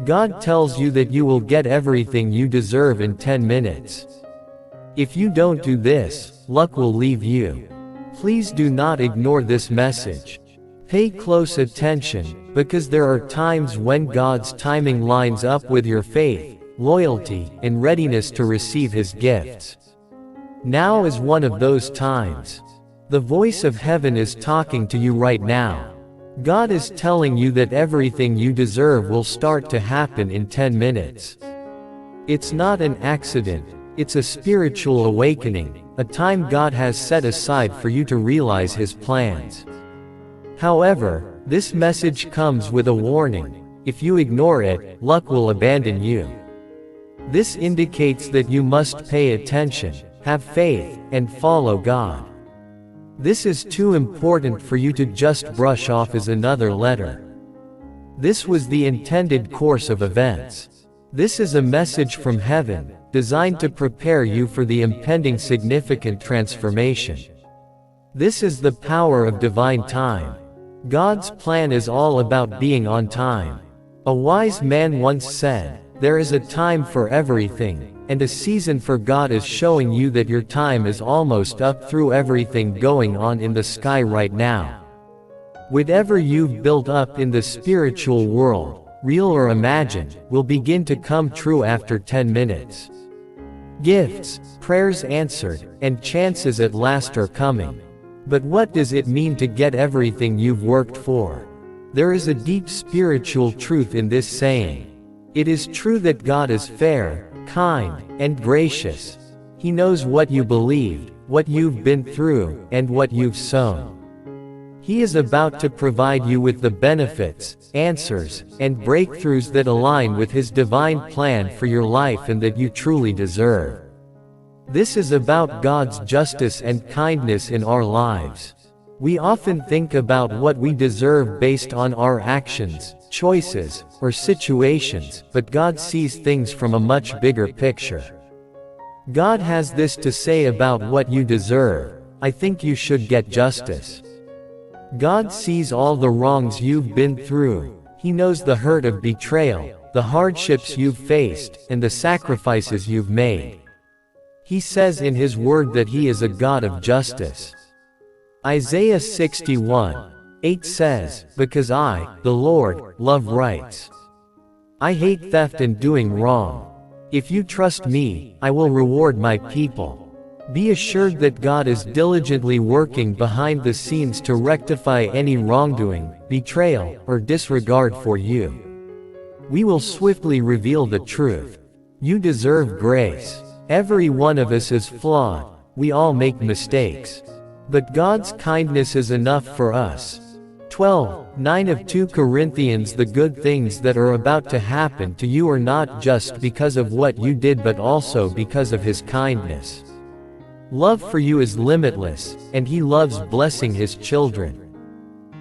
God tells you that you will get everything you deserve in 10 minutes. If you don't do this, luck will leave you. Please do not ignore this message. Pay close attention, because there are times when God's timing lines up with your faith, loyalty, and readiness to receive His gifts. Now is one of those times. The voice of heaven is talking to you right now. God is telling you that everything you deserve will start to happen in 10 minutes. It's not an accident, it's a spiritual awakening, a time God has set aside for you to realize His plans. However, this message comes with a warning: if you ignore it, luck will abandon you. This indicates that you must pay attention, have faith, and follow God. This is too important for you to just brush off as another letter. This was the intended course of events. This is a message from heaven, designed to prepare you for the impending significant transformation. This is the power of divine time. God's plan is all about being on time. A wise man once said, "There is a time for everything, and a season for God." Is showing you that your time is almost up through everything going on in the sky right now. Whatever you've built up in the spiritual world, real or imagined, will begin to come true after 10 minutes. Gifts, prayers answered, and chances at last are coming. But what does it mean to get everything you've worked for? There is a deep spiritual truth in this saying. It is true that God is fair, kind, and gracious. He knows what you believed, what you've been through, and what you've sown. He is about to provide you with the benefits, answers, and breakthroughs that align with His divine plan for your life and that you truly deserve. This is about God's justice and kindness in our lives. We often think about what we deserve based on our actions, choices, or situations, but God sees things from a much bigger picture. God has this to say about what you deserve: "I think you should get justice." God sees all the wrongs you've been through. He knows the hurt of betrayal, the hardships you've faced, and the sacrifices you've made. He says in His word that He is a God of justice. Isaiah 61:8 says, "Because I, the Lord, love rights. I hate theft and doing wrong. If you trust me, I will reward my people." Be assured that God is diligently working behind the scenes to rectify any wrongdoing, betrayal, or disregard for you. We will swiftly reveal the truth. You deserve grace. Every one of us is flawed. We all make mistakes. But God's kindness is enough for us. 12:9 of 2 Corinthians. The good things that are about to happen to you are not just because of what you did but also because of His kindness. Love for you is limitless, and He loves blessing His children.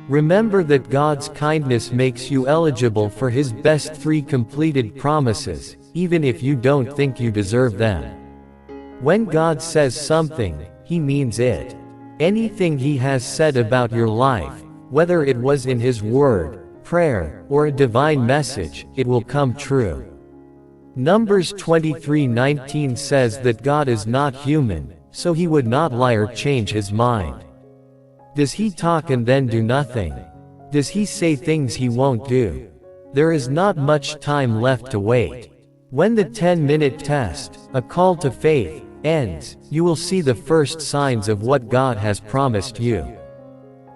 Remember that God's kindness makes you eligible for His best 3 completed promises, even if you don't think you deserve them. When God says something, He means it. Anything He has said about your life, whether it was in His word, prayer, or a divine message, it will come true. Numbers 23:19 says that God is not human, so He would not lie or change His mind. Does He talk and then do nothing? Does He say things He won't do? There is not much time left to wait. When the 10-minute test, a call to faith, ends, you will see the first signs of what God has promised you.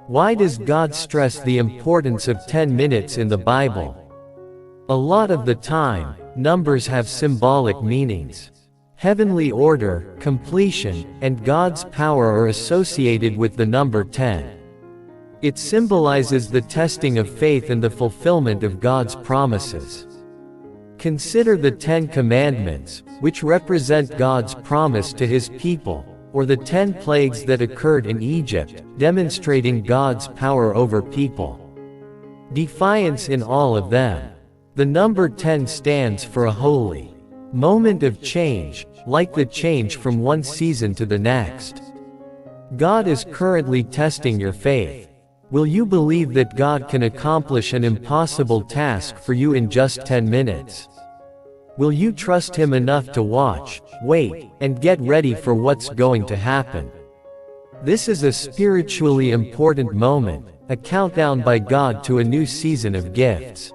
Why does God stress the importance of 10 minutes in the Bible? A lot of the time, numbers have symbolic meanings. Heavenly order, completion, and God's power are associated with the number 10. It symbolizes the testing of faith and the fulfillment of God's promises. Consider the 10 Commandments, which represent God's promise to His people, or the 10 plagues that occurred in Egypt, demonstrating God's power over people. Defiance in all of them. The number 10 stands for a holy moment of change, like the change from one season to the next. God is currently testing your faith. Will you believe that God can accomplish an impossible task for you in just 10 minutes? Will you trust Him enough to watch, wait, and get ready for what's going to happen? This is a spiritually important moment, a countdown by God to a new season of gifts.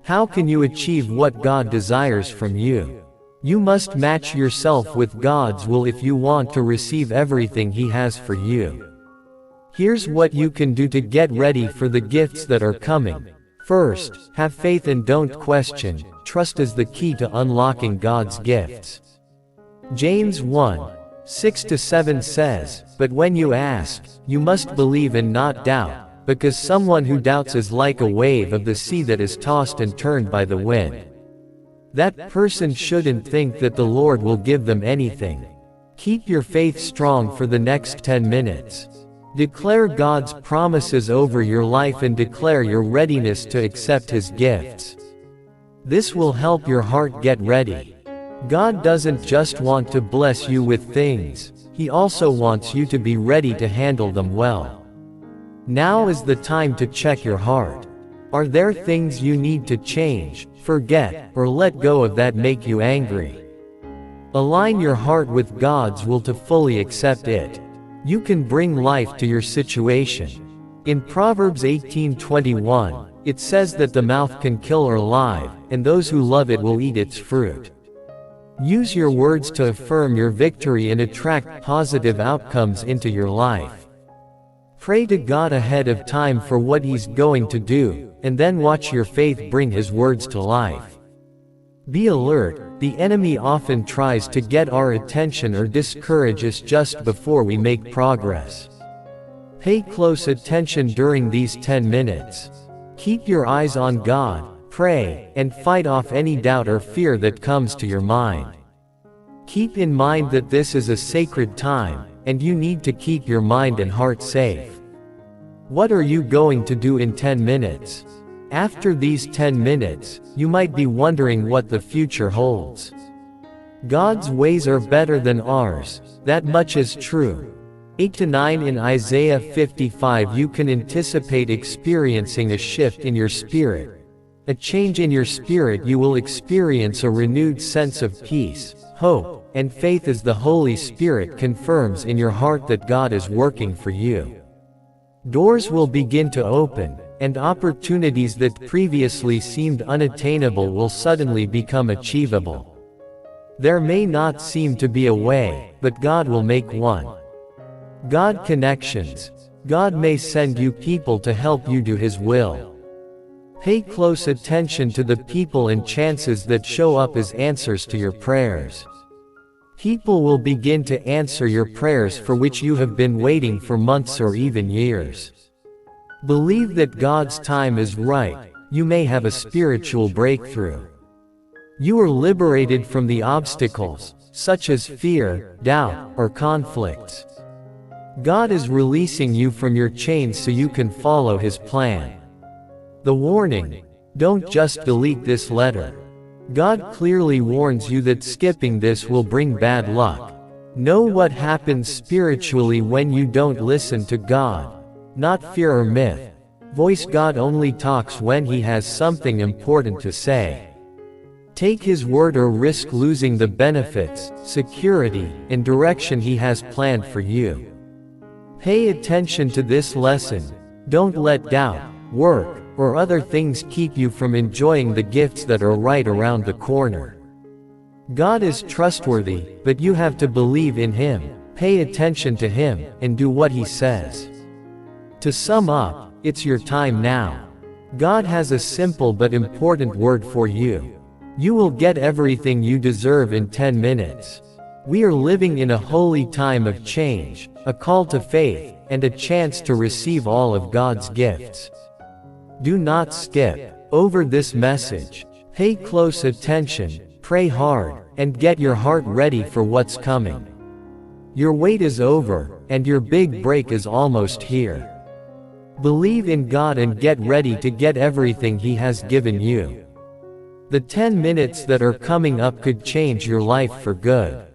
How can you achieve what God desires from you? You must match yourself with God's will if you want to receive everything He has for you. Here's what you can do to get ready for the gifts that are coming. First, have faith and don't question. Trust is the key to unlocking God's gifts. James 1:6-7 says, "But when you ask, you must believe and not doubt, because someone who doubts is like a wave of the sea that is tossed and turned by the wind." That person shouldn't think that the Lord will give them anything. Keep your faith strong for the next 10 minutes. Declare God's promises over your life and declare your readiness to accept His gifts. This will help your heart get ready. God doesn't just want to bless you with things, He also wants you to be ready to handle them well. Now is the time to check your heart. Are there things you need to change, forget, or let go of that make you angry? Align your heart with God's will to fully accept it. You can bring life to your situation. In Proverbs 18:21, it says that the mouth can kill or live, and those who love it will eat its fruit. Use your words to affirm your victory and attract positive outcomes into your life. Pray to God ahead of time for what He's going to do, and then watch your faith bring His words to life. Be alert. The enemy often tries to get our attention or discourage us just before we make progress. Pay close attention during these 10 minutes. Keep your eyes on God, pray, and fight off any doubt or fear that comes to your mind. Keep in mind that this is a sacred time, and you need to keep your mind and heart safe. What are you going to do in 10 minutes? After these 10 minutes, you might be wondering what the future holds. God's ways are better than ours, that much is true. 8-9 In Isaiah 55 you can anticipate experiencing a shift in your spirit. A change in your spirit. You will experience a renewed sense of peace, hope, and faith as the Holy Spirit confirms in your heart that God is working for you. Doors will begin to open, and opportunities that previously seemed unattainable will suddenly become achievable. There may not seem to be a way, but God will make one. God connections. God may send you people to help you do His will. Pay close attention to the people and chances that show up as answers to your prayers. People will begin to answer your prayers for which you have been waiting for months or even years. Believe that God's time is right. You may have a spiritual breakthrough. You are liberated from the obstacles, such as fear, doubt, or conflicts. God is releasing you from your chains so you can follow His plan. The warning: don't just delete this letter. God clearly warns you that skipping this will bring bad luck. Know what happens spiritually when you don't listen to God. Not fear or myth. Voice: God only talks when He has something important to say. Take His word or risk losing the benefits, security, and direction He has planned for you. Pay attention to this lesson. Don't let doubt, work, or other things keep you from enjoying the gifts that are right around the corner. God is trustworthy, but you have to believe in Him, pay attention to Him, and do what He says. To sum up, it's your time now. God has a simple but important word for you. You will get everything you deserve in 10 minutes. We are living in a holy time of change, a call to faith, and a chance to receive all of God's gifts. Do not skip over this message. Pay close attention, pray hard, and get your heart ready for what's coming. Your wait is over, and your big break is almost here. Believe in God and get ready to get everything He has given you. The 10 minutes that are coming up could change your life for good.